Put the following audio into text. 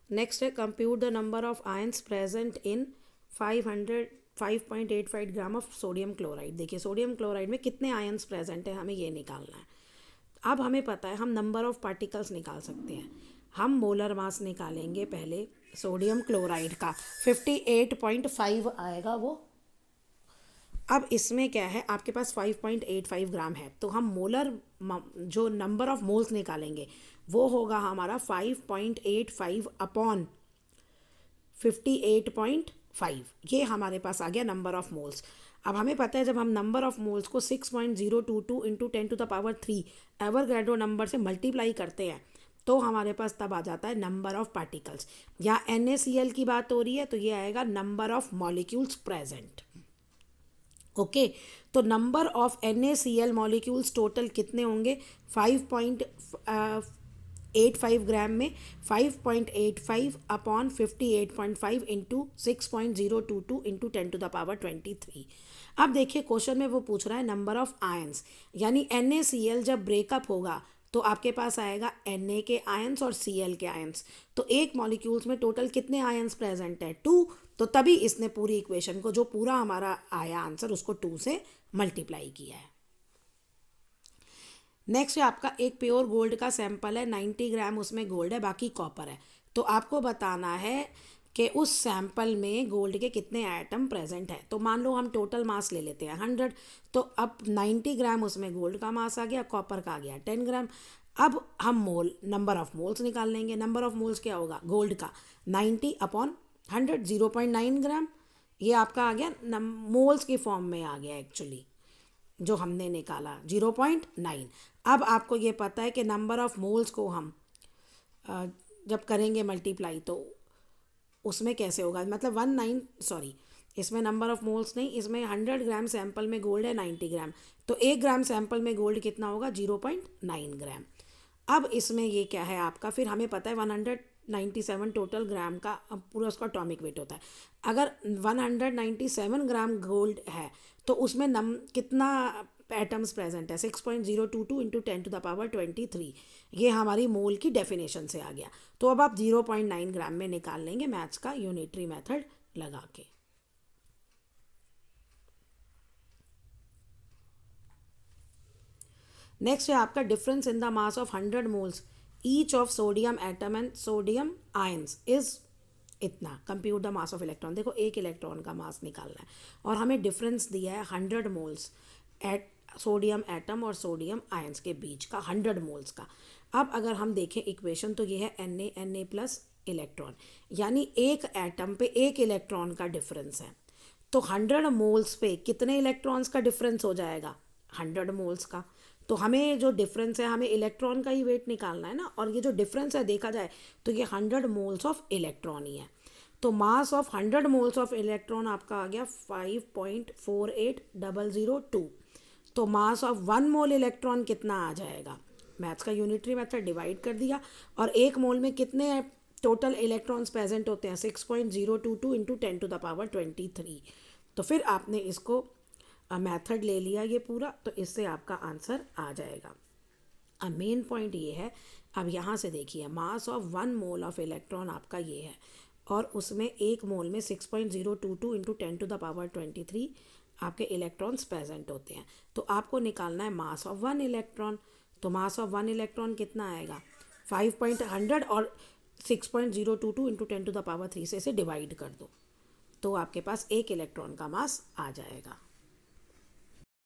Next है compute the number of ions present in 585 gram of sodium chloride. देखिए sodium chloride में कितने ions present है, हमें ये निकालना है। अब हमें पता है हम नंबर ऑफ पार्टिकल्स निकाल सकते हैं। हम मोलर मास निकालेंगे पहले सोडियम क्लोराइड का, 58.5 आएगा वो। अब इसमें क्या है, आपके पास 5.85 ग्राम है, तो हम मोलर जो नंबर ऑफ मोल्स निकालेंगे वो होगा हमारा 5.85 अपॉन 58.5। ये हमारे पास आ गया नंबर ऑफ मोल्स। अब हमें पता है जब हम नंबर ऑफ मोल्स को 6.022 इंटू 10⁻³ एवोगाड्रो नंबर से मल्टीप्लाई करते हैं तो हमारे पास तब आ जाता है नंबर ऑफ पार्टिकल्स। या NaCl की बात हो रही है तो ये आएगा number of molecules present. Okay, तो number of NaCl molecules total कितने होंगे, 5.85 ग्राम में 5.85 अपॉन 58.5 इंटू 6.022 इंटू 10⁻23। अब देखिए क्वेश्चन में वो पूछ रहा है नंबर ऑफ आयंस, यानी NaCl जब ब्रेकअप होगा तो आपके पास आएगा Na के आयंस और Cl के आयंस। तो एक मॉलिक्यूल्स में टोटल कितने आयंस प्रेजेंट है, 2। तो तभी इसने पूरी इक्वेशन को, जो पूरा हमारा आया आंसर, उसको 2 से मल्टीप्लाई किया है। नेक्स्ट है आपका एक प्योर गोल्ड का सैंपल है, 90 ग्राम उसमें गोल्ड है, बाकी कॉपर है। तो आपको बताना है कि उस सैंपल में गोल्ड के कितने एटम प्रेजेंट है। तो मान लो हम टोटल मास ले लेते हैं 100, तो अब 90 ग्राम उसमें गोल्ड का मास आ गया, कॉपर का आ गया 10 ग्राम। अब हम मोल, नंबर ऑफ मोल्स निकाल लेंगे। नंबर ऑफ मोल्स क्या होगा, गोल्ड का 90 अपॉन 100, 0.9 ग्राम। ये आपका आ गया मोल्स की फॉर्म में आ गया एक्चुअली, जो हमने निकाला 0.9। अब आपको ये पता है कि नंबर ऑफ मोल्स को हम जब करेंगे मल्टीप्लाई तो उसमें कैसे होगा, मतलब 19, इसमें नंबर ऑफ मोल्स नहीं, इसमें 100 ग्राम सैंपल में गोल्ड है 90 ग्राम, तो 1 ग्राम सैंपल में गोल्ड कितना होगा, 0.9 ग्राम। अब इसमें ये क्या है आपका, फिर हमें पता है 197 टोटल ग्राम का अब पूरा उसका एटॉमिक वेट होता है। अगर 197 ग्राम गोल्ड है तो उसमें कितना एटम्स प्रेजेंट है, 6.022 इंटू 10⁻23। ये हमारी मोल की डेफिनेशन से आ गया। तो अब आप 0.9 ग्राम में निकाल लेंगे मैथ्स का यूनिटरी मेथड लगा के। नेक्स्ट है आपका difference in the mass of 100 moles each of sodium atom and sodium ions is इतना। Compute the mass of electron. देखो एक इलेक्ट्रॉन का मास निकालना है और हमें डिफरेंस दिया है 100 मोल्स एट सोडियम एटम और सोडियम आयंस के बीच का, 100 मोल्स का। अब अगर हम देखें इक्वेशन तो ये है Na प्लस इलेक्ट्रॉन, यानी एक एटम पे एक इलेक्ट्रॉन का डिफरेंस है। तो 100 मोल्स पे कितने इलेक्ट्रॉन्स का डिफरेंस हो जाएगा, 100 मोल्स का। तो हमें जो डिफरेंस है, हमें इलेक्ट्रॉन का ही वेट निकालना है ना, और ये जो डिफरेंस है देखा जाए तो ये 100 मोल्स ऑफ इलेक्ट्रॉन ही है। तो मास ऑफ 100 मोल्स ऑफ इलेक्ट्रॉन आपका आ गया 5.48002। तो मास ऑफ 1 मोल इलेक्ट्रॉन कितना आ जाएगा, मैथ्स का यूनिटरी मेथड डिवाइड कर दिया, और एक मोल में कितने टोटल इलेक्ट्रॉन्स प्रेजेंट होते हैं, 6.022 इंटू 10⁻23। तो फिर आपने इसको मेथड ले लिया ये पूरा, तो इससे आपका आंसर आ जाएगा। अब मेन पॉइंट ये है, अब यहाँ से देखिए mass of 1 mole of electron आपका ये है, और उसमें एक मोल में 6.022 इंटू 10⁻23 आपके इलेक्ट्रॉन्स प्रेजेंट होते हैं। तो आपको निकालना है मास ऑफ 1 इलेक्ट्रॉन। तो मास ऑफ 1 इलेक्ट्रॉन कितना आएगा, 5.100 और 6.022 इंटू 10⁻3 से इसे डिवाइड कर दो, तो आपके पास एक इलेक्ट्रॉन का मास आ जाएगा।